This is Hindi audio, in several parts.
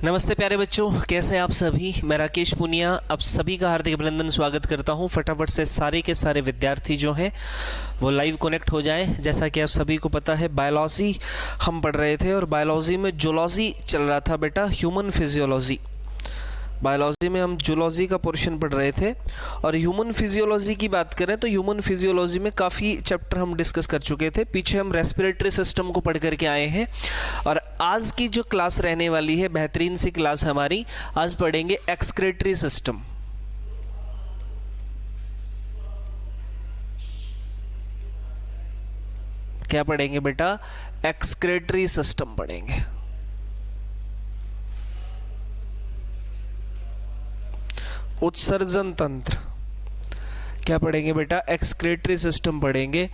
नमस्ते प्यारे बच्चों, कैसे हैं आप सभी। मैं राकेश पुनिया आप सभी का हार्दिक अभिनंदन स्वागत करता हूं। फटाफट से सारे के सारे विद्यार्थी जो हैं वो लाइव कनेक्ट हो जाएं। जैसा कि आप सभी को पता है, बायोलॉजी हम पढ़ रहे थे और बायोलॉजी में जूलॉजी चल रहा था बेटा, ह्यूमन फिजियोलॉजी। बायोलॉजी में हम जूलॉजी का पोर्शन पढ़ रहे थे और ह्यूमन फिजियोलॉजी की बात करें तो ह्यूमन फिजियोलॉजी में काफ़ी चैप्टर हम डिस्कस कर चुके थे। पीछे हम रेस्पिरेटरी सिस्टम को पढ़ करके आए हैं और आज की जो क्लास रहने वाली है, बेहतरीन सी क्लास हमारी, आज पढ़ेंगे एक्सक्रेटरी सिस्टम। क्या पढ़ेंगे बेटा? एक्सक्रेटरी सिस्टम पढ़ेंगे। उत्सर्जन तंत्र। क्या पढ़ेंगे बेटा? एक्सक्रेटरी सिस्टम पढ़ेंगे।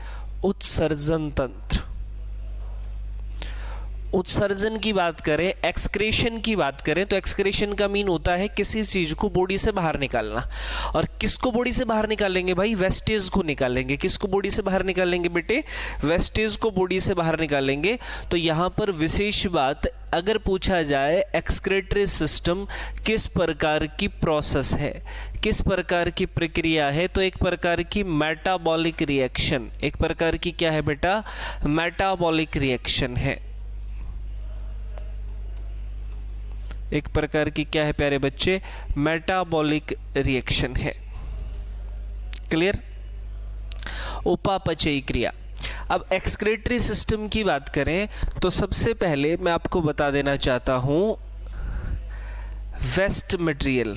उत्सर्जन तंत्र। उत्सर्जन की बात करें, एक्सक्रेशन की बात करें तो एक्सक्रेशन का मीन होता है किसी चीज को बॉडी से बाहर निकालना। और किसको बॉडी से बाहर निकालेंगे भाई? वेस्टेज को निकालेंगे। किसको बॉडी से बाहर निकालेंगे बेटे? वेस्टेज को बॉडी से बाहर निकालेंगे। तो यहां पर विशेष बात, अगर पूछा जाए एक्सक्रेटरी सिस्टम किस प्रकार की प्रोसेस है, किस प्रकार की प्रक्रिया है, तो एक प्रकार की मेटाबॉलिक रिएक्शन। एक प्रकार की क्या है बेटा? मेटाबॉलिक रिएक्शन है। एक प्रकार की क्या है प्यारे बच्चे? मेटाबॉलिक रिएक्शन है। क्लियर? उपापचयी क्रिया। अब एक्सक्रेटरी सिस्टम की बात करें तो सबसे पहले मैं आपको बता देना चाहता हूं वेस्ट मटेरियल।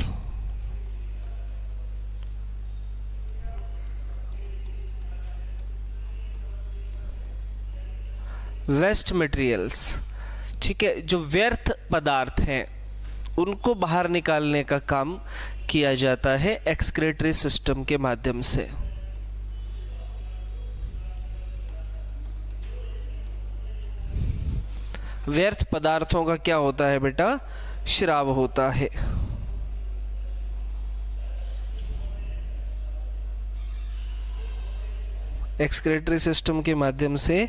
वेस्ट मटेरियल्स, ठीक है, जो व्यर्थ पदार्थ हैं उनको बाहर निकालने का काम किया जाता है एक्सक्रेटरी सिस्टम के माध्यम से। व्यर्थ पदार्थों का क्या होता है बेटा? स्राव होता है। एक्सक्रेटरी सिस्टम के माध्यम से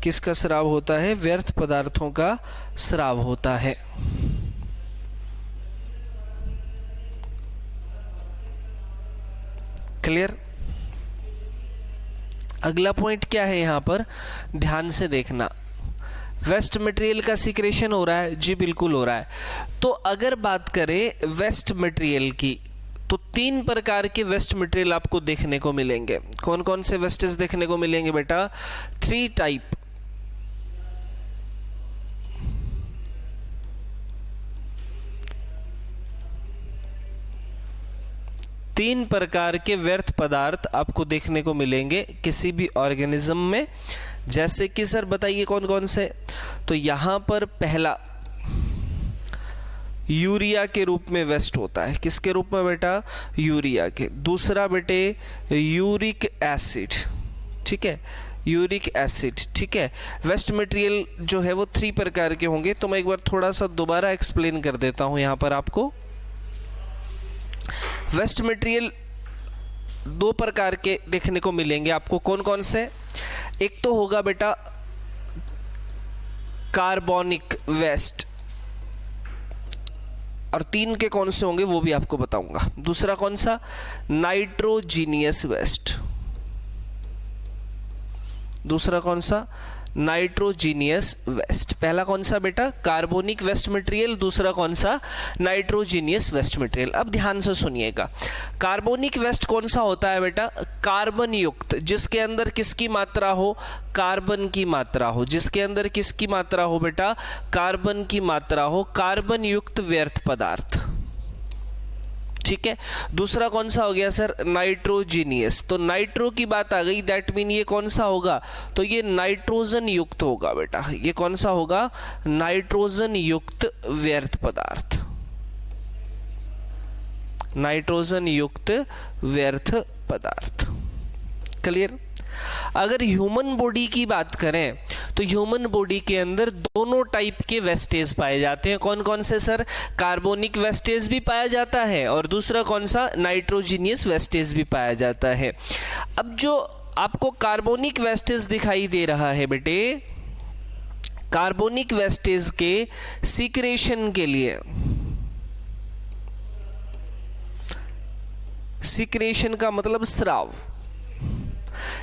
किसका स्राव होता है? व्यर्थ पदार्थों का स्राव होता है। क्लियर? अगला पॉइंट क्या है यहां पर? ध्यान से देखना। वेस्ट मटेरियल का सिक्रेशन हो रहा है? जी बिल्कुल हो रहा है। तो अगर बात करें वेस्ट मटेरियल की तो तीन प्रकार के वेस्ट मटेरियल आपको देखने को मिलेंगे। कौन कौन से वेस्टेज देखने को मिलेंगे बेटा? 3 टाइप। तीन प्रकार के व्यर्थ पदार्थ आपको देखने को मिलेंगे किसी भी ऑर्गेनिज्म में। जैसे कि सर बताइए कौन कौन से? तो यहां पर पहला यूरिया के रूप में वेस्ट होता है। किसके रूप में बेटा? यूरिया के। दूसरा बेटे यूरिक एसिड, ठीक है, यूरिक एसिड, ठीक है। वेस्ट मटेरियल जो है वो 3 प्रकार के होंगे। तो मैं एक बार थोड़ा सा दोबारा एक्सप्लेन कर देता हूं यहां पर आपको। वेस्ट मटेरियल 2 प्रकार के देखने को मिलेंगे आपको। कौन कौन से? एक तो होगा बेटा कार्बोनिक वेस्ट, और 3 के कौन से होंगे वो भी आपको बताऊंगा। दूसरा कौन सा? Nitrogenous waste. दूसरा कौन सा? Nitrogenous waste. पहला कौन सा बेटा? Carbonic waste material. दूसरा कौन सा? Nitrogenous waste material. अब ध्यान से सुनिएगा। कार्बोनिक वेस्ट कौन सा होता है बेटा? कार्बन युक्त, जिसके अंदर किसकी मात्रा हो? कार्बन की मात्रा हो। जिसके अंदर किसकी मात्रा हो बेटा? कार्बन की मात्रा हो। कार्बन युक्त व्यर्थ पदार्थ, ठीक है। दूसरा कौन सा हो गया सर? नाइट्रोजीनियस। तो नाइट्रो की बात आ गई, दैट मीन ये कौन सा होगा? तो ये नाइट्रोजन युक्त होगा बेटा। ये कौन सा होगा? नाइट्रोजन युक्त व्यर्थ पदार्थ। नाइट्रोजन युक्त व्यर्थ पदार्थ। क्लियर? अगर ह्यूमन बॉडी की बात करें तो ह्यूमन बॉडी के अंदर दोनों टाइप के वेस्टेज पाए जाते हैं। कौन कौन से सर? कार्बोनिक वेस्टेज भी पाया जाता है और दूसरा कौन सा? नाइट्रोजीनियस वेस्टेज भी पाया जाता है। अब जो आपको कार्बोनिक वेस्टेज दिखाई दे रहा है बेटे, कार्बोनिक वेस्टेज के सीक्रेशन के लिए, सीक्रेशन का मतलब स्राव,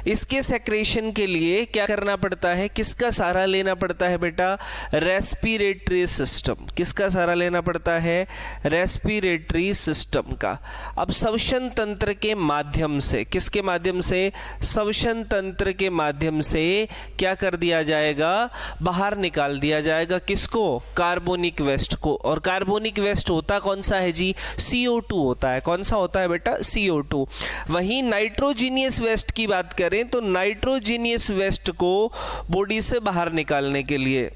इसके सेक्रेशन के लिए क्या करना पड़ता है, किसका सहारा लेना पड़ता है बेटा, रेस्पिरेटरी सिस्टम। किसका सहारा लेना पड़ता है, रेस्पिरेटरी सिस्टम का। अब श्वसन तंत्र के माध्यम से, किसके माध्यम से, श्वसन तंत्र के माध्यम से क्या कर दिया जाएगा, बाहर निकाल दिया जाएगा, किसको, कार्बोनिक वेस्ट को। और कार्बोनिक वेस्ट होता कौन सा है जी, CO2 होता है। कौन सा होता है बेटा, CO2। वहीं नाइट्रोजीनियस वेस्ट की बात करें तो नाइट्रोजीनियस वेस्ट को बॉडी से बाहर निकालने के लिए,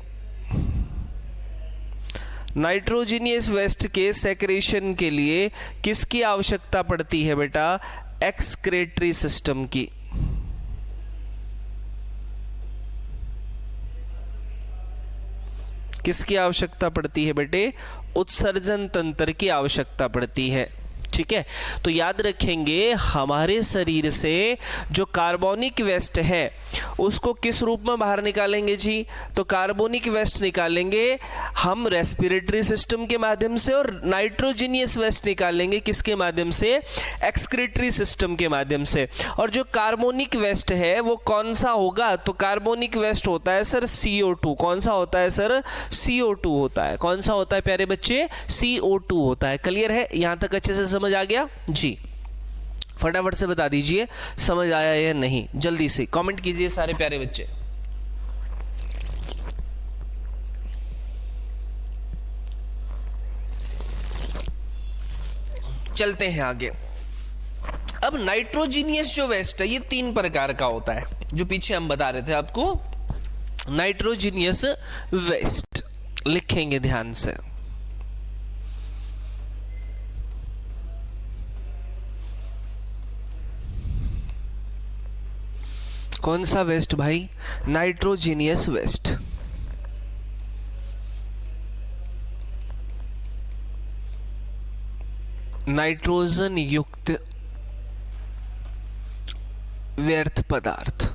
नाइट्रोजीनियस वेस्ट के सेक्रेशन के लिए किसकी आवश्यकता पड़ती है बेटा, एक्सक्रेटरी सिस्टम की। किसकी आवश्यकता पड़ती है बेटे, उत्सर्जन तंत्र की आवश्यकता पड़ती है। ठीक है, तो याद रखेंगे हमारे शरीर से जो कार्बोनिक वेस्ट है उसको किस रूप में बाहर निकालेंगे जी, तो कार्बोनिक वेस्ट निकालेंगे हम रेस्पिरेटरी सिस्टम के माध्यम से, और नाइट्रोजीनियस वेस्ट निकालेंगे किसके माध्यम से, एक्सक्रीटरी सिस्टम के माध्यम से। और जो कार्बोनिक वेस्ट है वो कौन सा होगा, तो कार्बोनिक वेस्ट होता है सर CO2। कौन सा होता है सर, CO2 होता है। कौन सा होता है प्यारे बच्चे, CO2 होता है। क्लियर है, यहां तक अच्छे से समझ आ गया जी। फटाफट से बता दीजिए समझ आया या नहीं, जल्दी से कमेंट कीजिए सारे प्यारे बच्चे। चलते हैं आगे। अब नाइट्रोजीनियस जो वेस्ट है ये 3 प्रकार का होता है, जो पीछे हम बता रहे थे आपको। नाइट्रोजीनियस वेस्ट लिखेंगे ध्यान से। कौन सा वेस्ट भाई, नाइट्रोजीनियस वेस्ट। नाइट्रोजन युक्त व्यर्थ पदार्थ।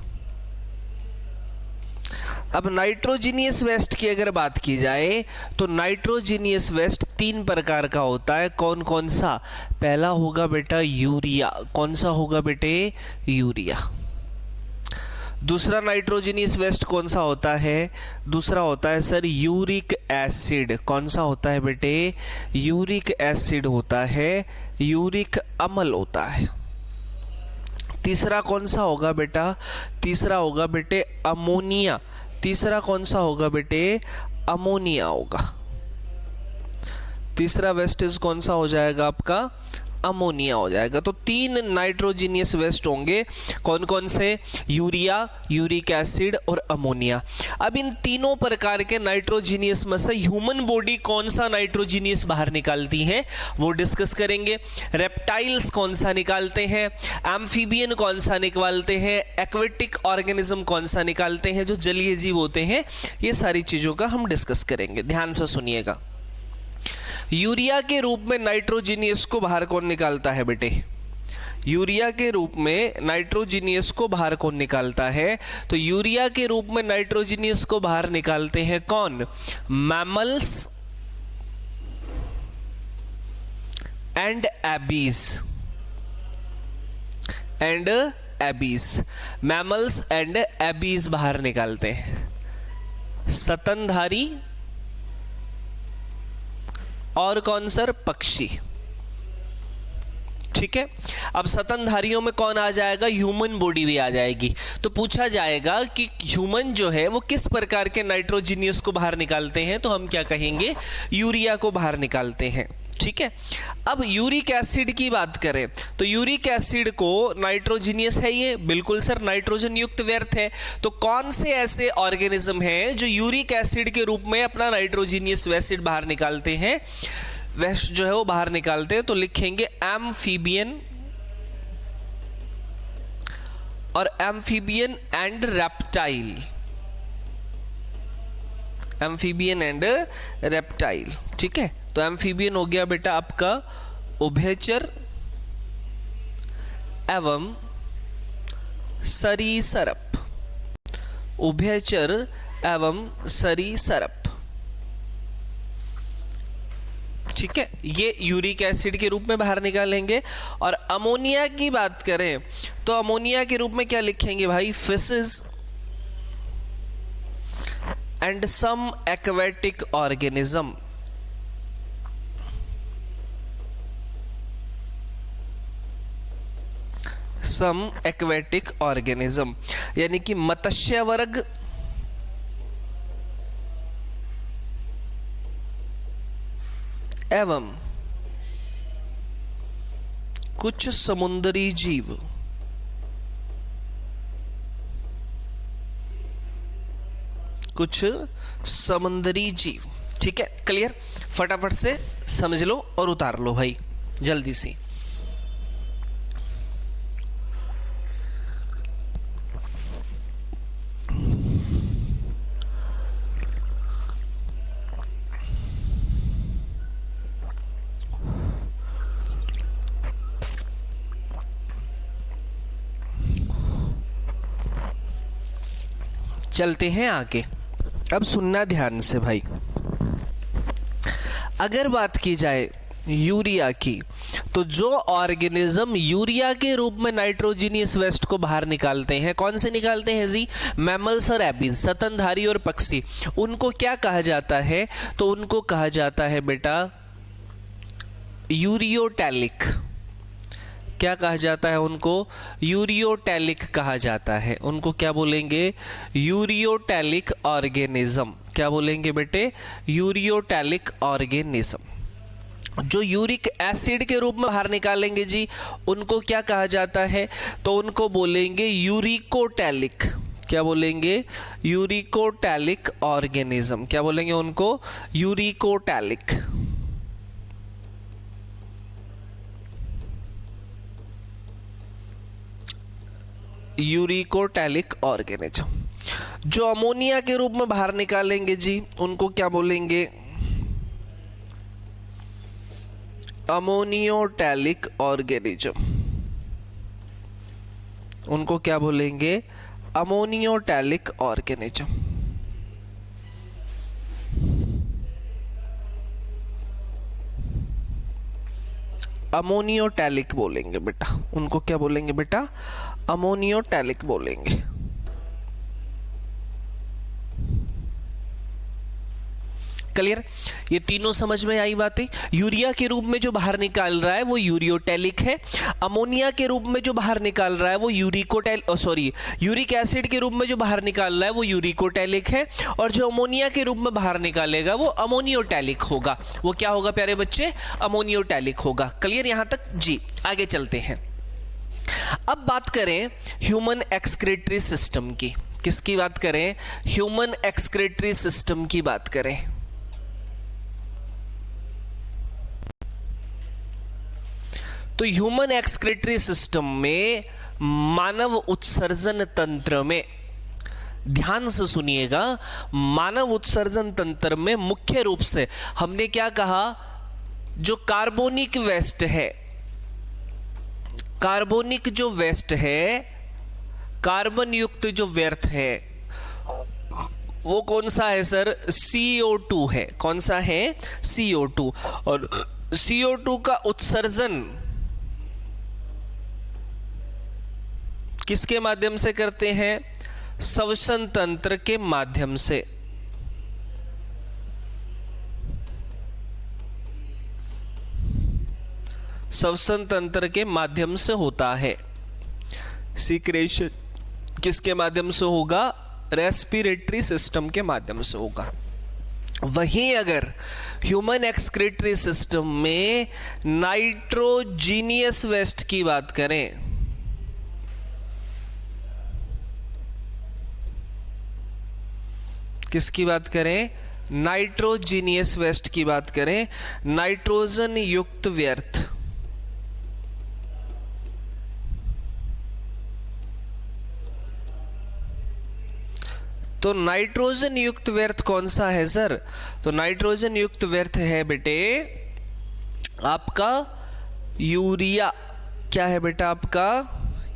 अब नाइट्रोजीनियस वेस्ट की अगर बात की जाए तो नाइट्रोजीनियस वेस्ट 3 प्रकार का होता है। कौन कौन सा, पहला होगा बेटा यूरिया। कौन सा होगा बेटे, यूरिया। दूसरा नाइट्रोजीनियस वेस्ट कौन सा होता है, दूसरा होता है सर यूरिक एसिड। कौन सा होता है बेटे, यूरिक एसिड होता है, यूरिक अम्ल होता है। तीसरा कौन सा होगा बेटा, तीसरा होगा बेटे अमोनिया। तीसरा कौन सा होगा बेटे, अमोनिया होगा। तीसरा वेस्टेज कौन सा हो जाएगा आपका, अमोनिया हो जाएगा। तो 3 नाइट्रोजीनियस वेस्ट होंगे। कौन कौन से, यूरिया, यूरिक एसिड और अमोनिया। अब इन तीनों प्रकार के नाइट्रोजीनियस में से ह्यूमन बॉडी कौन सा नाइट्रोजीनियस बाहर निकालती है वो डिस्कस करेंगे। रेप्टाइल्स कौन सा निकालते हैं, एम्फीबियन कौन सा निकालते हैं, एक्वेटिक ऑर्गेनिज्म कौन सा निकालते हैं, जो जलीय जीव होते हैं, ये सारी चीजों का हम डिस्कस करेंगे। ध्यान से सुनिएगा। यूरिया के रूप में नाइट्रोजीनियस को बाहर कौन निकालता है बेटे, यूरिया के रूप में नाइट्रोजीनियस को बाहर कौन निकालता है, तो यूरिया के रूप में नाइट्रोजीनियस को बाहर निकालते हैं कौन, mammals and Abies. And Abies, mammals and Abies बाहर निकालते हैं। स्तनधारी और कौन सर, पक्षी। ठीक है, अब स्तनधारियों में कौन आ जाएगा, ह्यूमन बॉडी भी आ जाएगी। तो पूछा जाएगा कि ह्यूमन जो है वो किस प्रकार के नाइट्रोजीनियस को बाहर निकालते हैं, तो हम क्या कहेंगे, यूरिया को बाहर निकालते हैं। ठीक है, अब यूरिक एसिड की बात करें तो यूरिक एसिड को नाइट्रोजीनियस है ये, बिल्कुल सर, नाइट्रोजन युक्त व्यर्थ है। तो कौन से ऐसे ऑर्गेनिज्म हैं जो यूरिक एसिड के रूप में अपना नाइट्रोजीनियस एसिड बाहर निकालते हैं, वेस्ट जो है वो बाहर निकालते हैं, तो लिखेंगे एम्फीबियन और amphibian and reptile. Amphibian and reptile. ठीक है, तो एम्फीबियन हो गया बेटा आपका उभयचर एवं सरीसृप। उभयचर एवं सरीसृप। ठीक है, ये यूरिक एसिड के रूप में बाहर निकालेंगे। और अमोनिया की बात करें तो अमोनिया के रूप में क्या लिखेंगे भाई, fishes and some aquatic organism. Some aquatic organism यानी कि मत्स्य वर्ग एवं कुछ समुद्री जीव। कुछ समुद्री जीव। ठीक है, क्लियर। फटाफट से समझ लो और उतार लो भाई जल्दी से। चलते हैं आगे। अब सुनना ध्यान से भाई। अगर बात की जाए यूरिया की, तो जो ऑर्गेनिज्म यूरिया के रूप में नाइट्रोजीनियस वेस्ट को बाहर निकालते हैं, कौन से निकालते हैं जी, मैमल्स और एबीज, स्तनधारी और पक्षी, उनको क्या कहा जाता है, तो उनको कहा जाता है बेटा यूरियोटैलिक। क्या कहा जाता है उनको, यूरियोटैलिक कहा जाता है। उनको क्या बोलेंगे, यूरियोटैलिक ऑर्गेनिज्म। क्या बोलेंगे बेटे, यूरियोटैलिक ऑर्गेनिज्म। जो यूरिक एसिड के रूप में बाहर निकालेंगे जी, उनको क्या कहा जाता है, तो उनको बोलेंगे यूरिकोटैलिक। क्या बोलेंगे, यूरिकोटैलिक ऑर्गेनिज्म। क्या बोलेंगे उनको, यूरिकोटैलिक। Uricotelic organism. जो अमोनिया के रूप में बाहर निकालेंगे जी, उनको क्या बोलेंगे, अमोनियोटैलिक ऑर्गेनिज्म। उनको क्या बोलेंगे, अमोनियोटैलिक ऑर्गेनिज्म। अमोनियोटैलिक बोलेंगे बेटा। उनको क्या बोलेंगे बेटा, अमोनियोटैलिक बोलेंगे। क्लियर, ये तीनों समझ में आई बातें। यूरिया के रूप में जो बाहर निकाल रहा है वो यूरियोटैलिक है। अमोनिया के रूप में जो बाहर निकाल रहा है वो यूरिक एसिड के रूप में जो बाहर निकाल रहा है वो यूरिकोटैलिक है। और जो अमोनिया के रूप में बाहर निकालेगा वो अमोनियोटैलिक होगा। वो क्या होगा प्यारे बच्चे, अमोनियोटैलिक होगा। क्लियर यहां तक जी। आगे चलते हैं। अब बात करें ह्यूमन एक्सक्रीटरी सिस्टम की। किसकी बात करें, ह्यूमन एक्सक्रीटरी सिस्टम की बात करें। तो ह्यूमन एक्सक्रीटरी सिस्टम में, मानव उत्सर्जन तंत्र में, ध्यान से सुनिएगा, मानव उत्सर्जन तंत्र में मुख्य रूप से हमने क्या कहा, जो कार्बोनिक वेस्ट है, कार्बोनिक जो वेस्ट है, कार्बन युक्त जो व्यर्थ है, वो कौन सा है सर, CO2 है। कौन सा है, CO2। और CO2 का उत्सर्जन किसके माध्यम से करते हैं, श्वसन तंत्र के माध्यम से। श्वसन तंत्र के माध्यम से होता है सीक्रेशन। किसके माध्यम से होगा, रेस्पिरेटरी सिस्टम के माध्यम से होगा। वहीं अगर ह्यूमन एक्सक्रीटरी सिस्टम में नाइट्रोजीनियस वेस्ट की बात करें, किसकी बात करें, नाइट्रोजीनियस वेस्ट की बात करें, नाइट्रोजन युक्त व्यर्थ, तो नाइट्रोजन युक्त व्यर्थ कौन सा है सर, तो नाइट्रोजन युक्त व्यर्थ है बेटे आपका यूरिया। क्या है बेटा आपका,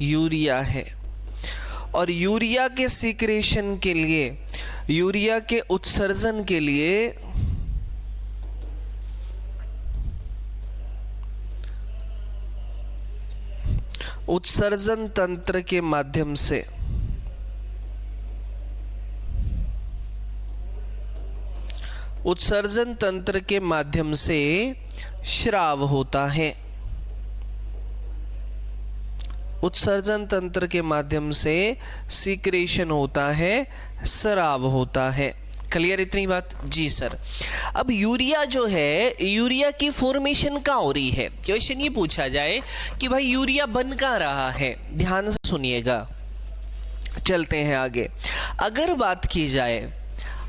यूरिया है। और यूरिया के सीक्रेशन के लिए, यूरिया के उत्सर्जन के लिए उत्सर्जन तंत्र के माध्यम से उत्सर्जन तंत्र के माध्यम से स्राव होता है। उत्सर्जन तंत्र के माध्यम से सीक्रेशन होता है, स्राव होता है। क्लियर इतनी बात? जी सर। अब यूरिया जो है, यूरिया की फॉर्मेशन कहाँ हो रही है? क्वेश्चन ये पूछा जाए कि भाई यूरिया बन कहाँ रहा है, ध्यान से सुनिएगा। चलते हैं आगे। अगर बात की जाए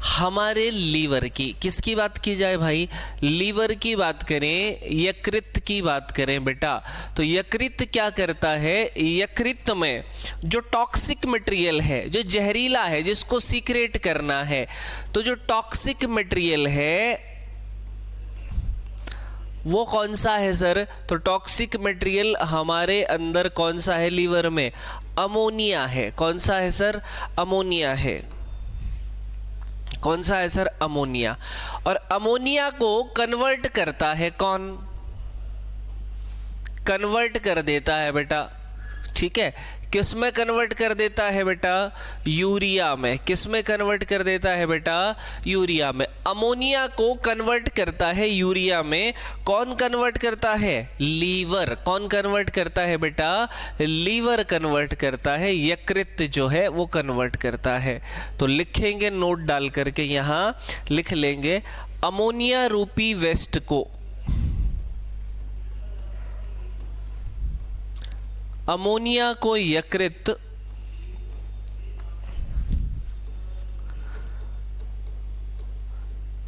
हमारे लीवर की, किसकी बात की जाए भाई? लीवर की बात करें, यकृत की बात करें बेटा, तो यकृत क्या करता है? यकृत में जो टॉक्सिक मटेरियल है, जो जहरीला है, जिसको सीक्रेट करना है, तो जो टॉक्सिक मटेरियल है वो कौन सा है सर? तो टॉक्सिक मटेरियल हमारे अंदर कौन सा है लीवर में? अमोनिया है। कौन सा है सर? अमोनिया है। कौन सा है सर? अमोनिया। और अमोनिया को कन्वर्ट करता है कौन? कन्वर्ट कर देता है बेटा, ठीक है। किस में कन्वर्ट कर देता है बेटा? यूरिया में। किस में कन्वर्ट कर देता है बेटा? यूरिया में। अमोनिया को कन्वर्ट करता है यूरिया में। कौन कन्वर्ट करता है? लीवर। कौन कन्वर्ट करता है बेटा? लीवर कन्वर्ट करता है, यकृत जो है वो कन्वर्ट करता है। तो लिखेंगे, नोट डाल करके यहां लिख लेंगे, अमोनिया रूपी वेस्ट को, अमोनिया को यकृत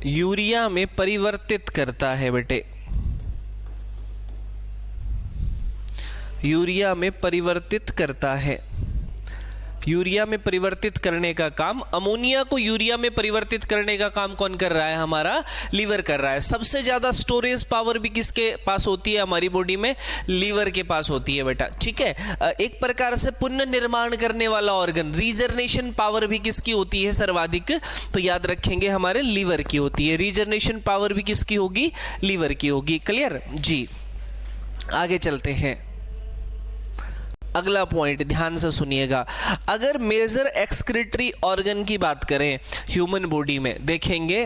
यूरिया में परिवर्तित करता है बेटे, यूरिया में परिवर्तित करता है। यूरिया में परिवर्तित करने का काम, अमोनिया को यूरिया में परिवर्तित करने का काम कौन कर रहा है? हमारा लीवर कर रहा है। सबसे ज्यादा स्टोरेज पावर भी किसके पास होती है हमारी बॉडी में? लीवर के पास होती है बेटा, ठीक है। एक प्रकार से पुनर्निर्माण करने वाला ऑर्गन, रीजनरेशन पावर भी किसकी होती है सर्वाधिक? तो याद रखेंगे हमारे लीवर की होती है। रीजनरेशन पावर भी किसकी होगी? लीवर की होगी। क्लियर जी। आगे चलते हैं, अगला पॉइंट ध्यान से सुनिएगा। अगर मेजर एक्सक्रीटरी ऑर्गन की बात करें ह्यूमन बॉडी में, देखेंगे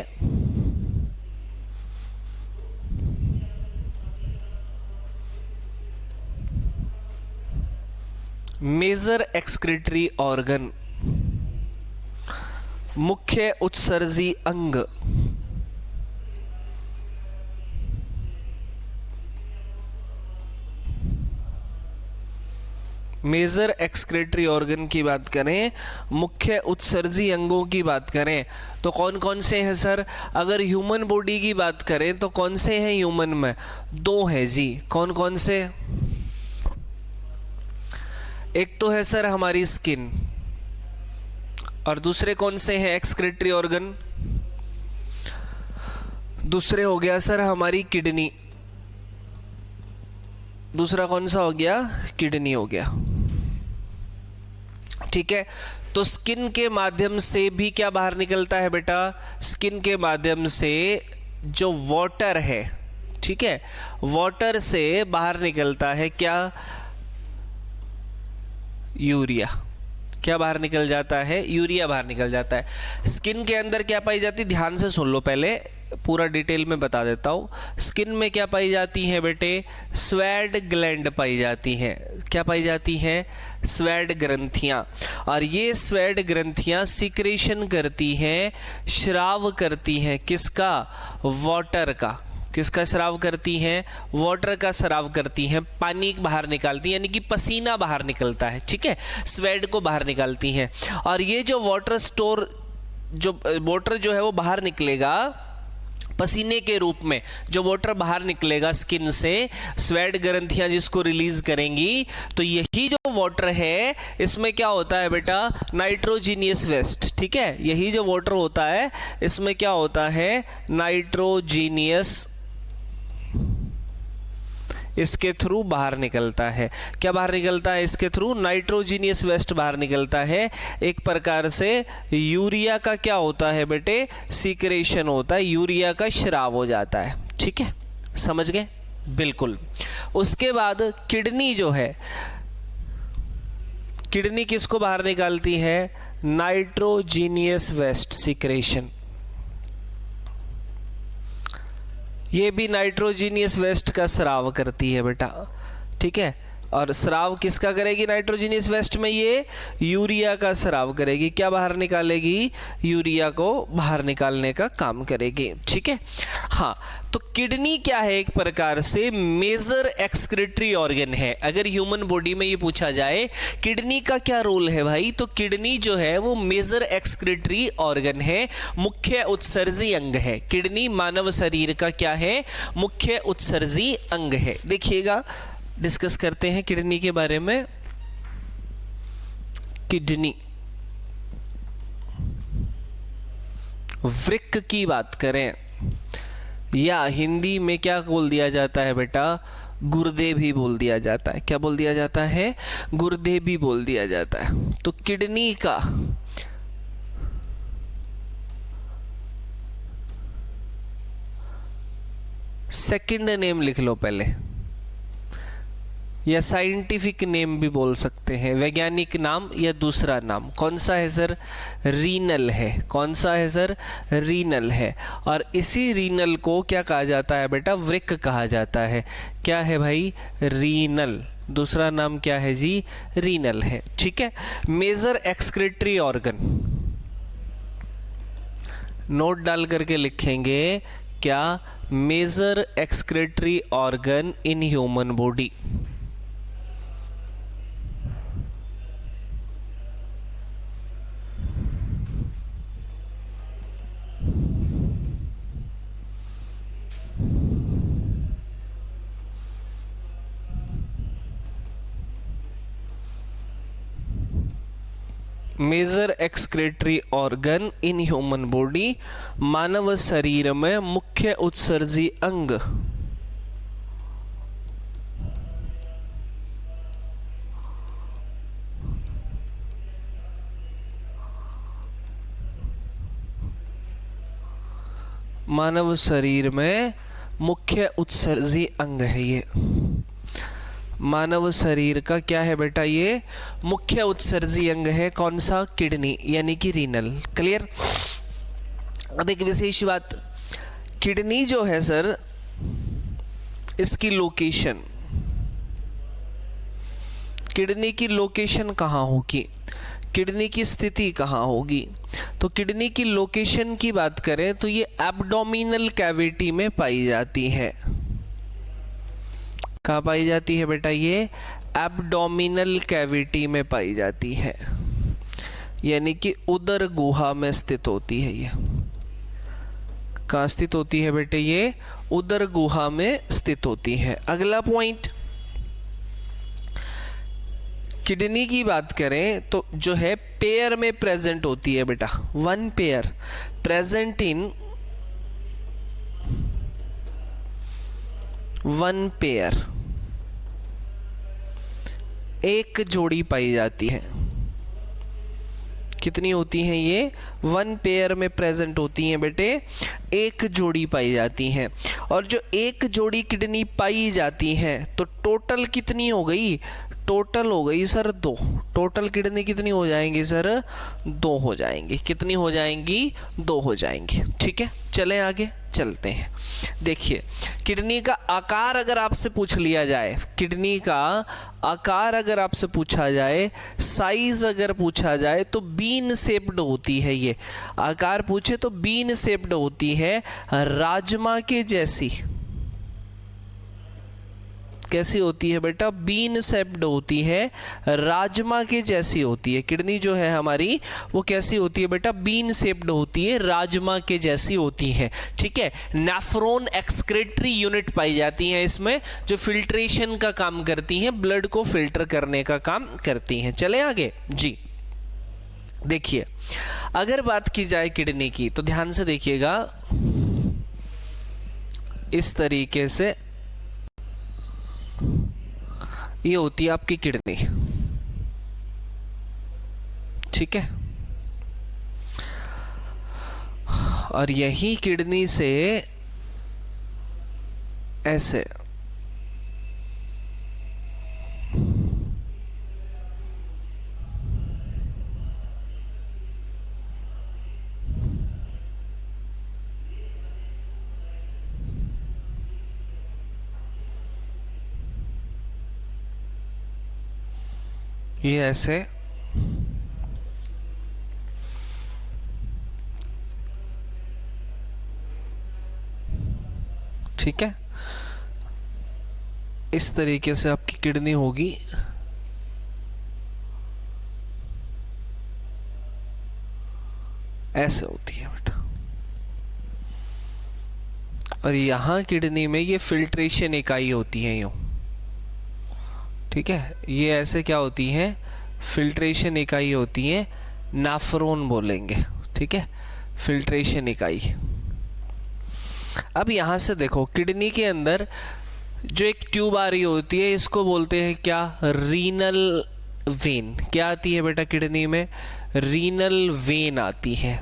मेजर एक्सक्रीटरी ऑर्गन, मुख्य उत्सर्जी अंग, मेजर एक्सक्रीटरी ऑर्गन की बात करें, मुख्य उत्सर्जी अंगों की बात करें, तो कौन कौन से हैं सर? अगर ह्यूमन बॉडी की बात करें तो कौन से हैं ह्यूमन में? 2 हैं जी। कौन कौन से? एक तो है सर हमारी स्किन, और दूसरे कौन से हैं एक्सक्रीटरी ऑर्गन? दूसरे हो गया सर हमारी किडनी। दूसरा कौन सा हो गया? किडनी हो गया, ठीक है। तो स्किन के माध्यम से भी क्या बाहर निकलता है बेटा? स्किन के माध्यम से जो वाटर है, ठीक है, वाटर से बाहर निकलता है क्या? यूरिया। क्या बाहर निकल जाता है? यूरिया बाहर निकल जाता है। स्किन के अंदर क्या पाई जाती है? ध्यान से सुन लो, पहले पूरा डिटेल में बता देता हूं। स्किन में क्या पाई जाती है बेटे? स्वेट ग्लैंड पाई जाती हैं। क्या पाई जाती हैं? स्वेट ग्रंथियां। और ये स्वेट ग्रंथियां सीक्रेशन करती हैं, स्राव करती हैं, किसका? वाटर का। किसका स्राव करती हैं? वाटर का स्राव करती हैं, पानी बाहर निकालती हैं, यानी कि पसीना बाहर निकलता है, ठीक है, स्वेट को बाहर निकालती हैं। और ये जो वाटर स्टोर, जो वाटर जो है वो बाहर निकलेगा पसीने के रूप में, जो वाटर बाहर निकलेगा स्किन से, स्वेट ग्रंथियां जिसको रिलीज करेंगी, तो यही जो वाटर है इसमें क्या होता है बेटा? नाइट्रोजीनियस वेस्ट, ठीक है। यही जो वाटर होता है इसमें क्या होता है? नाइट्रोजीनियस इसके थ्रू बाहर निकलता है। क्या बाहर निकलता है इसके थ्रू? नाइट्रोजीनियस वेस्ट बाहर निकलता है। एक प्रकार से यूरिया का क्या होता है बेटे? सीक्रेशन होता है, यूरिया का स्राव हो जाता है। ठीक है, समझ गए? बिल्कुल। उसके बाद किडनी जो है, किडनी किसको बाहर निकालती है? Nitrogenous waste secretion. ये भी नाइट्रोजीनियस वेस्ट का स्राव करती है बेटा। ठीक है, और स्राव किसका करेगी नाइट्रोजीनियस वेस्ट में? ये यूरिया का स्राव करेगी। क्या बाहर निकालेगी? यूरिया को बाहर निकालने का काम करेगी। ठीक है, हाँ। तो किडनी क्या है? एक प्रकार से मेजर एक्सक्रीटरी ऑर्गन है। अगर ह्यूमन बॉडी में ये पूछा जाए किडनी का क्या रोल है भाई, तो किडनी जो है वो मेजर एक्सक्रीटरी ऑर्गन है, मुख्य उत्सर्जी अंग है। किडनी मानव शरीर का क्या है? मुख्य उत्सर्जी अंग है। देखिएगा, डिस्कस करते हैं किडनी के बारे में। किडनी, वृक्क की बात करें या हिंदी में क्या बोल दिया जाता है बेटा? गुर्दे भी बोल दिया जाता है। क्या बोल दिया जाता है? गुर्दे भी बोल दिया जाता है। तो किडनी का सेकंड नेम लिख लो पहले, या साइंटिफिक नेम भी बोल सकते हैं, वैज्ञानिक नाम या दूसरा नाम। कौन सा है सर? रीनल है। कौन सा है सर? रीनल है। और इसी रीनल को क्या कहा जाता है बेटा? वृक्क कहा जाता है। क्या है भाई? रीनल। दूसरा नाम क्या है जी? रीनल है। ठीक है, मेजर एक्सक्रीटरी ऑर्गन नोट डाल करके लिखेंगे क्या? Major excretory organ in human body. Major excretory organ in human body, मानव शरीर में मुख्य उत्सर्जी अंग। मानव शरीर में मुख्य उत्सर्जी अंग है ये। मानव शरीर का क्या है बेटा? ये मुख्य उत्सर्जी अंग है। कौन सा? किडनी, यानी कि रीनल। क्लियर? अब एक विशेष बात, किडनी जो है सर, इसकी लोकेशन, किडनी की लोकेशन कहाँ होगी? किडनी की स्थिति कहाँ होगी? तो किडनी की लोकेशन की बात करें तो ये एब्डोमिनल कैविटी में पाई जाती है। कहाँ पाई जाती है बेटा? ये एब्डोमिनल कैविटी में पाई जाती है, यानी कि उदर गुहा में स्थित होती है। ये कहाँ स्थित होती है बेटे? ये उदर गुहा में स्थित होती है। अगला पॉइंट, किडनी की बात करें तो जो है पेयर में प्रेजेंट होती है बेटा। One pair present in one pair, एक जोड़ी पाई जाती है। कितनी होती हैं ये? वन पेयर में प्रेजेंट होती हैं बेटे, एक जोड़ी पाई जाती हैं। और जो एक जोड़ी किडनी पाई जाती हैं तो टोटल कितनी हो गई? टोटल हो गई सर 2। टोटल किडनी कितनी हो जाएंगी सर? 2 हो जाएंगी। कितनी हो जाएंगी? 2 हो जाएंगी। ठीक है, चलें आगे चलते हैं। देखिए, किडनी का आकार अगर आपसे पूछ लिया जाए, किडनी का आकार अगर आपसे पूछा जाए, साइज अगर पूछा जाए तो बीन शेप्ड होती है। ये आकार पूछे तो बीन शेप्ड होती है, राजमा के जैसी। कैसी होती है बेटा? बीन शेप्ड होती है, राजमा के जैसी होती है। किडनी जो है हमारी वो कैसी होती है बेटा? बीन शेप्ड होती है, राजमा के जैसी होती है। ठीक है, नेफ्रॉन एक्सक्रीटरी यूनिट पाई जाती है इसमें, जो फिल्ट्रेशन का काम करती हैं, ब्लड को फिल्टर करने का काम करती हैं। चले आगे जी। देखिए, अगर बात की जाए किडनी की तो ध्यान से देखिएगा, इस तरीके से ये होती है आपकी किडनी, ठीक है। और यही किडनी से ऐसे ये ऐसे ठीक है, इस तरीके से आपकी किडनी होगी। ऐसे होती है बेटा। और यहां किडनी में ये फिल्ट्रेशन इकाई होती है यूं, ठीक है। ये ऐसे क्या होती है, फिल्ट्रेशन इकाई होती है, नाफ्रोन बोलेंगे, ठीक है, फिल्ट्रेशन इकाई। अब यहां से देखो किडनी के अंदर जो एक ट्यूब आ रही होती है, इसको बोलते हैं क्या, रीनल वेन। क्या आती है बेटा किडनी में, रीनल वेन आती है।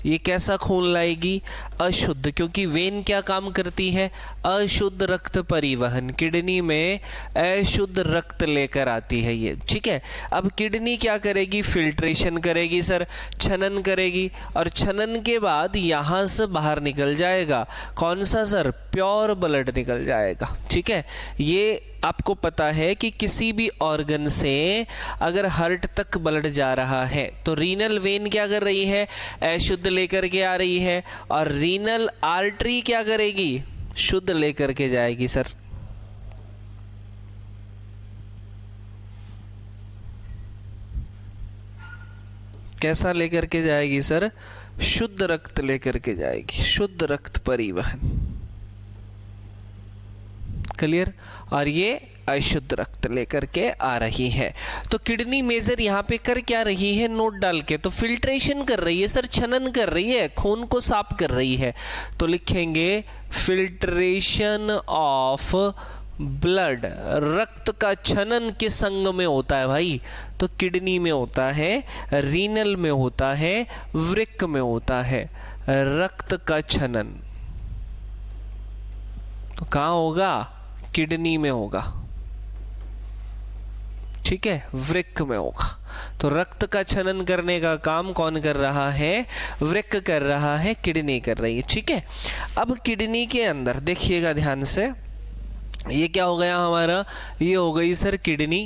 ये कैसा खून लाएगी, अशुद्ध, क्योंकि वेन क्या काम करती है, अशुद्ध रक्त परिवहन, किडनी में अशुद्ध रक्त लेकर आती है ये, ठीक है। अब किडनी क्या करेगी, फिल्ट्रेशन करेगी सर, छनन करेगी, और छनन के बाद यहाँ से बाहर निकल जाएगा कौन सा सर, प्योर ब्लड निकल जाएगा, ठीक है। ये आपको पता है कि किसी भी ऑर्गन से अगर हार्ट तक ब्लड जा रहा है तो रीनल वेन क्या कर रही है, अशुद्ध लेकर के आ रही है, और रीनल आर्टरी क्या करेगी, शुद्ध लेकर के जाएगी सर। कैसा लेकर के जाएगी सर, शुद्ध रक्त लेकर के जाएगी, शुद्ध रक्त परिवहन, क्लियर। और ये अशुद्ध रक्त लेकर के आ रही है। तो किडनी मेजर यहाँ पे कर क्या रही है, नोट डाल के, तो फिल्ट्रेशन कर रही है सर, छनन कर रही है, खून को साफ कर रही है। तो लिखेंगे फिल्ट्रेशन ऑफ ब्लड, रक्त का छनन किस अंग में होता है भाई, तो किडनी में होता है, रीनल में होता है, वृक्क में होता है। रक्त का छनन तो कहाँ होगा, किडनी में होगा, ठीक है, वृक्क में होगा। तो रक्त का छनन करने का काम कौन कर रहा है, वृक्क कर रहा है, किडनी कर रही है, ठीक है। अब किडनी के अंदर देखिएगा ध्यान से, ये क्या हो गया हमारा, ये हो गई सर किडनी,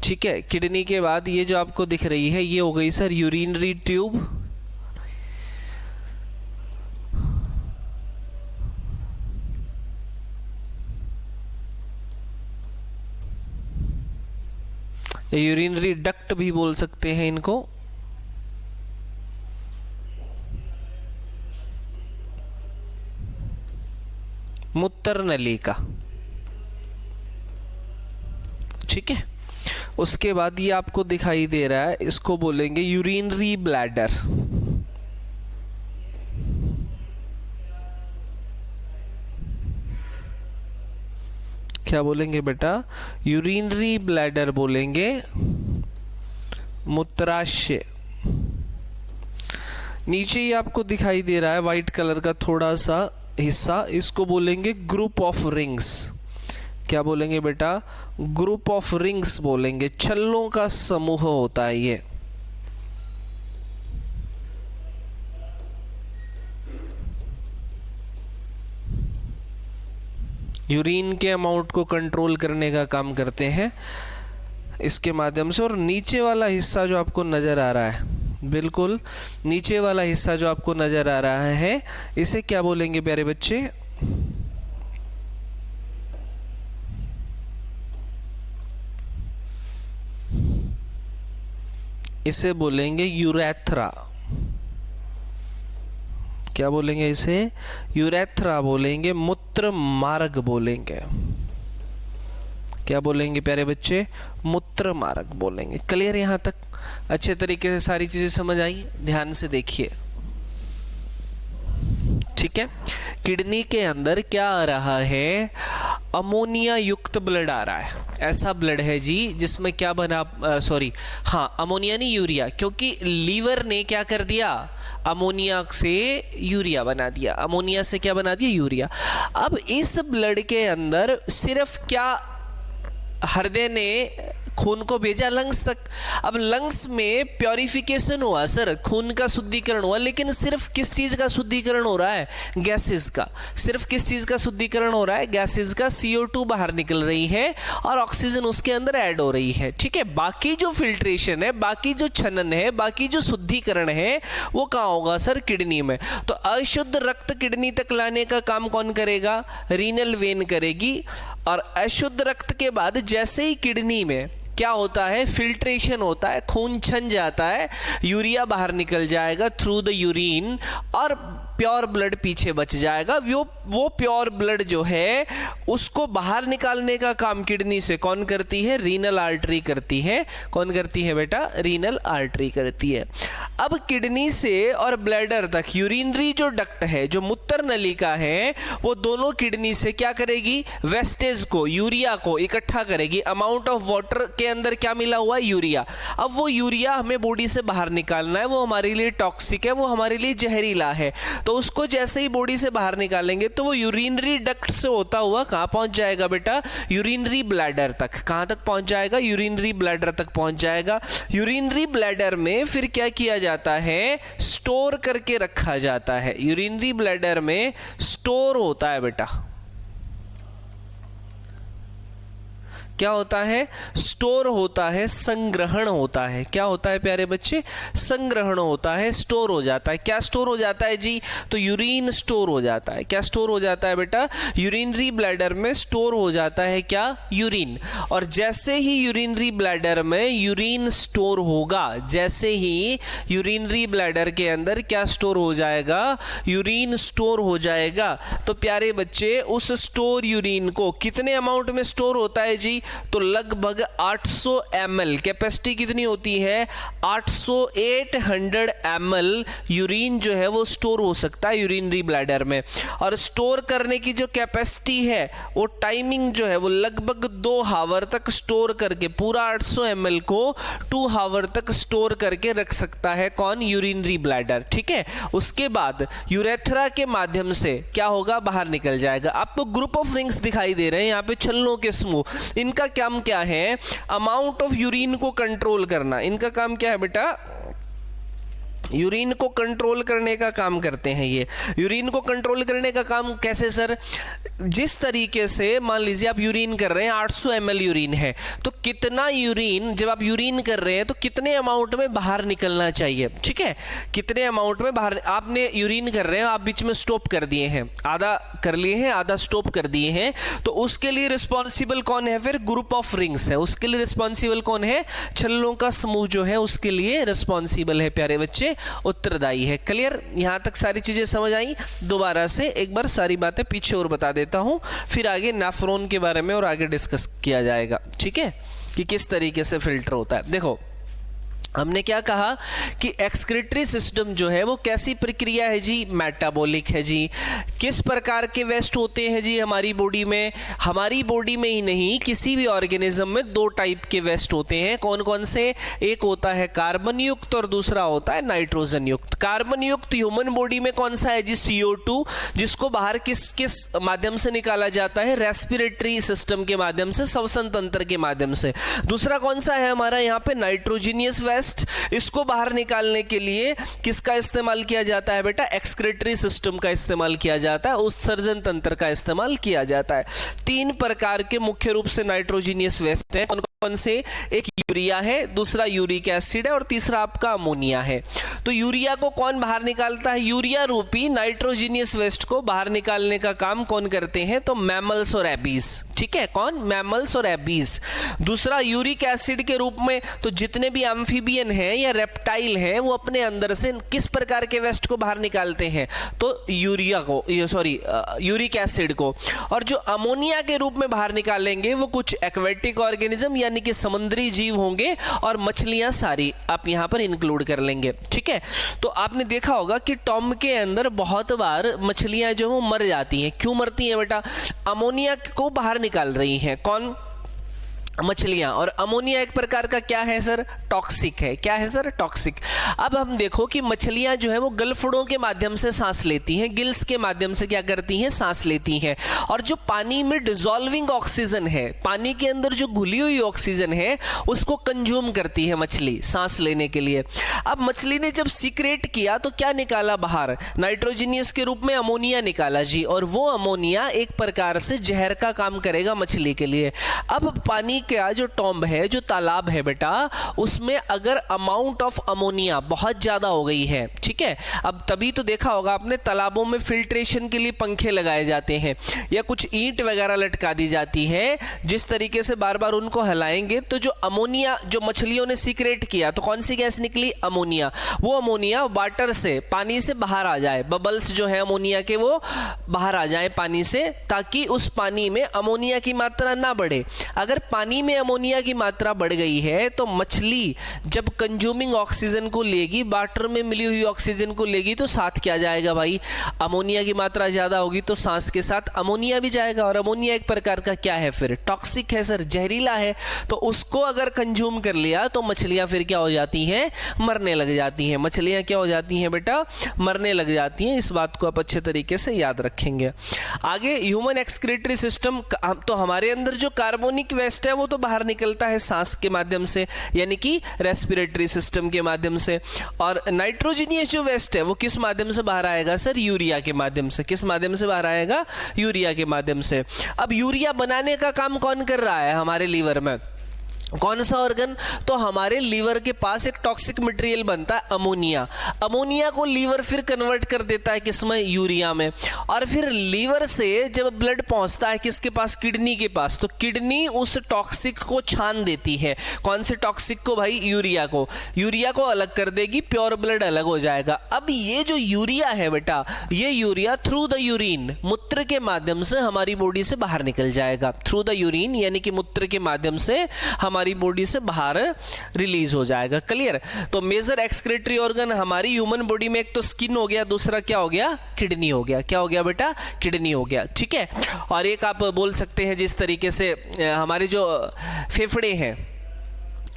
ठीक है। किडनी के बाद ये जो आपको दिख रही है ये हो गई sir urinary tube, urinary duct भी बोल सकते हैं इनको, मूत्र नलिका, ठीक है। उसके बाद ये आपको दिखाई दे रहा है, इसको बोलेंगे यूरिनरी ब्लैडर, क्या बोलेंगे बेटा, यूरिनरी ब्लैडर बोलेंगे, मूत्राशय। नीचे ही आपको दिखाई दे रहा है व्हाइट कलर का थोड़ा सा हिस्सा, इसको बोलेंगे ग्रुप ऑफ रिंग्स। क्या बोलेंगे बेटा, ग्रुप ऑफ रिंग्स बोलेंगे, छल्लों का समूह होता है ये। यूरिन के अमाउंट को कंट्रोल करने का काम करते हैं इसके माध्यम से। और नीचे वाला हिस्सा जो आपको नजर आ रहा है, बिल्कुल नीचे वाला हिस्सा जो आपको नजर आ रहा है, इसे क्या बोलेंगे प्यारे बच्चे, इसे बोलेंगे यूरेथ्रा। क्या बोलेंगे इसे, यूरेथ्रा बोलेंगे, मूत्र मार्ग बोलेंगे। क्या बोलेंगे प्यारे बच्चे, मूत्र मार्ग बोलेंगे। क्लियर यहां तक, अच्छे तरीके से सारी चीजें समझ आई, ध्यान से देखिए, ठीक है। किडनी के अंदर क्या आ रहा है, अमोनिया युक्त ब्लड आ रहा है, ऐसा ब्लड है जी जिसमें क्या बना, अमोनिया नहीं यूरिया, क्योंकि लीवर ने क्या कर दिया, अमोनिया से यूरिया बना दिया, अमोनिया से क्या बना दिया, यूरिया। अब इस ब्लड के अंदर सिर्फ क्या हृदय ने खून को भेजा लंग्स तक। अब लंग्स में प्योरिफिकेशन हुआ सर, खून का शुद्धिकरण हुआ, लेकिन सिर्फ किस चीज का शुद्धिकरण हो रहा है, गैसेस का। सिर्फ किस चीज का शुद्धिकरण हो रहा है, गैसेस का। CO2 बाहर निकल रही है और ऑक्सीजन उसके अंदर ऐड हो रही है, ठीक है। बाकी जो फिल्ट्रेशन है, बाकी जो छनन है, बाकी जो शुद्धिकरण है, वो कहाँ होगा सर, किडनी में। तो अशुद्ध रक्त किडनी तक लाने का काम कौन करेगा, रीनल वेन करेगी। और अशुद्ध रक्त के बाद जैसे ही किडनी में क्या होता है, फिल्ट्रेशन होता है, खून छन जाता है, यूरिया बाहर निकल जाएगा थ्रू द यूरिन और प्योर ब्लड पीछे बच जाएगा। वो प्योर ब्लड जो है उसको बाहर निकालने का काम किडनी से कौन करती है, रीनल आर्टरी करती है। कौन करती है बेटा, रीनल आर्टरी करती है। अब किडनी से और ब्लैडर तक यूरिनरी जो डक्ट है, जो मूत्र नलिका है, वो दोनों किडनी से क्या करेगी, वेस्टेज को, यूरिया को इकट्ठा करेगी। अमाउंट ऑफ वाटर के अंदर क्या मिला हुआ है, यूरिया। अब वो यूरिया हमें बॉडी से बाहर निकालना है, वो हमारे लिए टॉक्सिक है, वो हमारे लिए जहरीला है। तो उसको जैसे ही बॉडी से बाहर निकालेंगे तो वो यूरिनरी डक्ट से होता हुआ कहां पहुंच जाएगा बेटा, यूरिनरी ब्लैडर तक। कहां तक पहुंच जाएगा, यूरिनरी ब्लैडर तक पहुंच जाएगा। यूरिनरी ब्लैडर में फिर क्या किया जाता है, स्टोर करके रखा जाता है। यूरिनरी ब्लैडर में स्टोर होता है बेटा, क्या होता है, स्टोर होता है, संग्रहण होता है। क्या होता है प्यारे बच्चे, संग्रहण होता है, स्टोर हो जाता है। क्या स्टोर हो जाता है जी, तो यूरिन स्टोर हो जाता है। क्या स्टोर हो जाता है बेटा, यूरिनरी ब्लैडर में स्टोर हो जाता है क्या, यूरिन। और जैसे ही यूरिनरी ब्लैडर में यूरिन स्टोर होगा, जैसे ही यूरिनरी ब्लैडर के अंदर क्या स्टोर हो जाएगा, यूरिन स्टोर हो जाएगा, तो प्यारे बच्चे उस स्टोर यूरिन को कितने अमाउंट में स्टोर होता है जी, तो लगभग 800 ml। कैपेसिटी कितनी होती है, 800 ml यूरिन जो है वो स्टोर हो सकता है यूरिनरी ब्लैडर में। और स्टोर करने की जो कैपेसिटी है, वो टाइमिंग जो है वो लगभग 2 आवर तक स्टोर करके, पूरा 800 ml को 2 आवर तक स्टोर करके रख सकता है कौन, यूरिनरी ब्लैडर, ठीक है। उसके बाद यूरेथ्रा के माध्यम से क्या होगा, बाहर निकल जाएगा। आपको ग्रुप ऑफ रिंग्स दिखाई दे रहे हैं यहाँ पे, छल्लों के समूह। इनका काम क्या है, अमाउंट ऑफ यूरिन को कंट्रोल करना। इनका काम क्या है बेटा, यूरिन को कंट्रोल करने का काम करते हैं। ये यूरिन को कंट्रोल करने का काम कैसे सर, जिस तरीके से मान लीजिए आप यूरिन कर रहे हैं, 800 ml यूरिन है, तो कितना यूरिन, जब आप यूरिन कर रहे हैं तो कितने अमाउंट में बाहर निकलना चाहिए, ठीक है। कितने अमाउंट में बाहर, आपने यूरिन कर रहे हैं, आप बीच में स्टॉप कर दिए हैं, आधा कर लिए हैं, आधा स्टॉप कर दिए हैं, तो उसके लिए रिस्पॉन्सिबल कौन है, फिर ग्रुप ऑफ रिंग्स है। उसके लिए रिस्पॉन्सिबल कौन है, छल्लों का समूह जो है उसके लिए रिस्पॉन्सिबल है प्यारे बच्चे, उत्तरदायी है। क्लियर, यहां तक सारी चीजें समझ आई। दोबारा से एक बार सारी बातें पीछे और बता देता हूं, फिर आगे नेफ्रॉन के बारे में और आगे डिस्कस किया जाएगा, ठीक है, कि किस तरीके से फिल्टर होता है। देखो हमने क्या कहा कि एक्सक्रीटरी सिस्टम जो है वो कैसी प्रक्रिया है जी, मेटाबॉलिक है जी। किस प्रकार के वेस्ट होते हैं जी हमारी बॉडी में, हमारी बॉडी में ही नहीं किसी भी ऑर्गेनिज्म में 2 टाइप के वेस्ट होते हैं। कौन कौन से, एक होता है कार्बन युक्त और दूसरा होता है नाइट्रोजन युक्त। कार्बन युक्त ह्यूमन बॉडी में कौन सा है जी, CO2, जिसको बाहर किस किस माध्यम से निकाला जाता है, रेस्पिरेटरी सिस्टम के माध्यम से, श्वसन तंत्र के माध्यम से। दूसरा कौन सा है हमारा यहाँ पे, नाइट्रोजीनियस वेस्ट। इसको बाहर निकालने के लिए किसका इस्तेमाल किया जाता है बेटा, एक्सक्रीटरी सिस्टम का इस्तेमाल किया जाता है, उत्सर्जन तंत्र का इस्तेमाल किया जाता है। 3 प्रकार के मुख्य रूप से नाइट्रोजीनियस वेस्ट है। कौन से, एक यूरिया है, दूसरा यूरिक एसिड है और तीसरा आपका अमोनिया है। तो यूरिया को कौन बाहर निकालता है, यूरिया रूपी नाइट्रोजीनियस वेस्ट को बाहर निकालने का काम कौन करते हैं, तो मैमल्स और एबीज, ठीक है, कौन? मैमल्स और एबीज। दूसरा यूरिक एसिड के रूप में तो जितने भी एम्फीबियन हैं या रेप्टाइल हैं वो अपने अंदर से किस प्रकार के वेस्ट को बाहर निकालते हैं? तो यूरिक एसिड को। और जो अमोनिया के रूप में बाहर निकालेंगे वो कुछ एक्वेटिक ऑर्गेनिज्म यानी कि समुद्री जीव होंगे और मछलियां सारी आप यहां पर इंक्लूड कर लेंगे। ठीक है, तो आपने देखा होगा कि टॉम के अंदर बहुत बार मछलियां जो वो मर जाती हैं। क्यों मरती हैं बेटा? अमोनिया को बाहर निकाल रही हैं। कौन? मछलियां। और अमोनिया एक प्रकार का क्या है सर? टॉक्सिक है। क्या है सर? टॉक्सिक। अब हम देखो कि मछलियां जो है वो गलफड़ों के माध्यम से सांस लेती हैं, गिल्स के माध्यम से क्या करती हैं? सांस लेती हैं। और जो पानी में डिसॉल्विंग ऑक्सीजन है, पानी के अंदर जो घुली हुई ऑक्सीजन है उसको कंज्यूम करती है मछली सांस लेने के लिए। अब मछली ने जब सीक्रेट किया तो क्या निकाला बाहर? नाइट्रोजनियस के रूप में अमोनिया निकाला जी। और वो अमोनिया एक प्रकार से जहर का काम करेगा मछली के लिए। अब पानी क्या जो टॉम्ब है, जो तालाब है बेटा, उसमें अगर अमाउंट ऑफ अमोनिया बहुत ज्यादा हो गई है, ठीक है, अब तभी तो देखा होगा आपने तालाबों में फिल्ट्रेशन के लिए पंखे लगाए जाते हैं या कुछ ईंट वगैरह लटका दी जाती है। जिस तरीके से बार बार उनको हिलाएंगे तो जो अमोनिया जो मछलियों ने सीक्रेट किया तो कौन सी गैस निकली? अमोनिया। वो अमोनिया वाटर से, पानी से बाहर आ जाए, बबल्स जो है अमोनिया के वो बाहर आ जाए पानी से, ताकि उस पानी में अमोनिया की मात्रा ना बढ़े। अगर पानी में अमोनिया की मात्रा बढ़ गई है तो मछली जब कंज्यूमिंग ऑक्सीजन को लेगी, वाटर में मिली हुई ऑक्सीजन को लेगी, तो साथ क्या जाएगा भाई? अमोनिया की मात्रा ज्यादा होगी तो सांस के साथ अमोनिया भी जाएगा। और अमोनिया एक प्रकार का क्या है? फिर टॉक्सिक है सर, जहरीला है। तो उसको अगर कंज्यूम कर लिया तो मछलियां फिर क्या हो जाती हैं? मरने लग जाती हैं। मछलियां क्या हो जाती हैं बेटा? मरने लग जाती हैं। इस बात को आप अच्छे तरीके से याद रखेंगे। आगे ह्यूमन एक्सक्रीटरी सिस्टम, तो हमारे अंदर जो कार्बोनिक वेस्ट है वो तो बाहर निकलता है सांस के माध्यम से, यानी कि रेस्पिरेटरी सिस्टम के माध्यम से। और नाइट्रोजनियस जो वेस्ट है वो किस माध्यम से बाहर आएगा सर? यूरिया के माध्यम से। किस माध्यम से बाहर आएगा? यूरिया के माध्यम से। अब यूरिया बनाने का काम कौन कर रहा है हमारे लीवर में? कौन सा ऑर्गन? तो हमारे लीवर के पास एक टॉक्सिक मटेरियल बनता है अमोनिया। अमोनिया को लीवर फिर कन्वर्ट कर देता है किसमें? यूरिया में। और फिर लीवर से जब ब्लड पहुंचता है किसके पास? किडनी के पास। तो किडनी उस टॉक्सिक को छान देती है। कौन से टॉक्सिक को भाई? यूरिया को। यूरिया को अलग कर देगी, प्योर ब्लड अलग हो जाएगा। अब ये जो यूरिया है बेटा, ये यूरिया थ्रू द यूरिन, मूत्र के माध्यम से हमारी बॉडी से बाहर निकल जाएगा। थ्रू द यूरिन यानी कि मूत्र के माध्यम से हमारी बॉडी से बाहर रिलीज हो जाएगा। क्लियर? तो मेजर एक्सक्रीटरी ऑर्गन हमारी ह्यूमन बॉडी में एक तो स्किन हो गया, दूसरा क्या हो गया? किडनी हो गया। क्या हो गया बेटा? किडनी हो गया। ठीक है। और एक आप बोल सकते हैं जिस तरीके से हमारे जो फेफड़े हैं,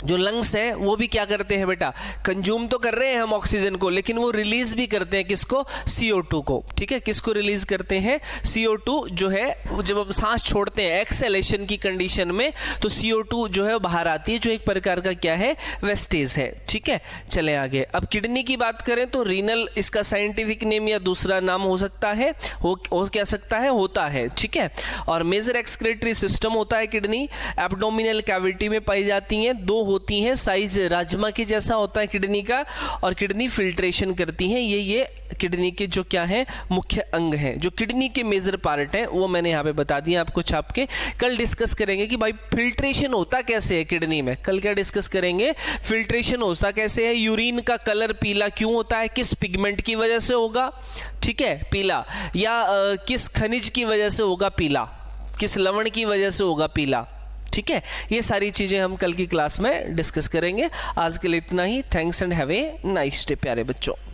जो लंग्स है, वो भी क्या करते हैं बेटा? कंज्यूम तो कर रहे हैं हम ऑक्सीजन को, लेकिन वो रिलीज भी करते हैं किसको? CO2 को। ठीक है, किसको रिलीज करते हैं? CO2 जो है जब हम सांस छोड़ते हैं एक्सहेलेशन की कंडीशन में तो CO2 जो है बाहर आती है, जो एक प्रकार का क्या है? वेस्टेज है। ठीक है, चले आगे। अब किडनी की बात करें तो रीनल इसका साइंटिफिक नेम या दूसरा नाम हो सकता है, हो क्या सकता है? होता है। ठीक है। और मेजर एक्सक्रीटरी सिस्टम होता है किडनी, एब्डोमिनल कैविटी में पाई जाती है, दो होती हैं, साइज राजमा के जैसा होता है किडनी का, और किडनी फिल्ट्रेशन करती हैं। ये किडनी के जो क्या है? मुख्य अंग हैं। जो किडनी के मेजर पार्ट हैं वो मैंने यहाँ पे बता दिया आपको छाप के। कल डिस्कस करेंगे कि भाई फिल्ट्रेशन होता कैसे है किडनी में। कल क्या डिस्कस करेंगे? फिल्ट्रेशन होता कैसे है। यूरिन का कलर पीला क्यों होता है? किस पिगमेंट की वजह से होगा? ठीक है, पीला। या किस खनिज की वजह से होगा पीला? किस लवण की वजह से होगा पीला? ठीक है, ये सारी चीजें हम कल की क्लास में डिस्कस करेंगे। आज के लिए इतना ही। Thanks and have a nice day प्यारे बच्चों।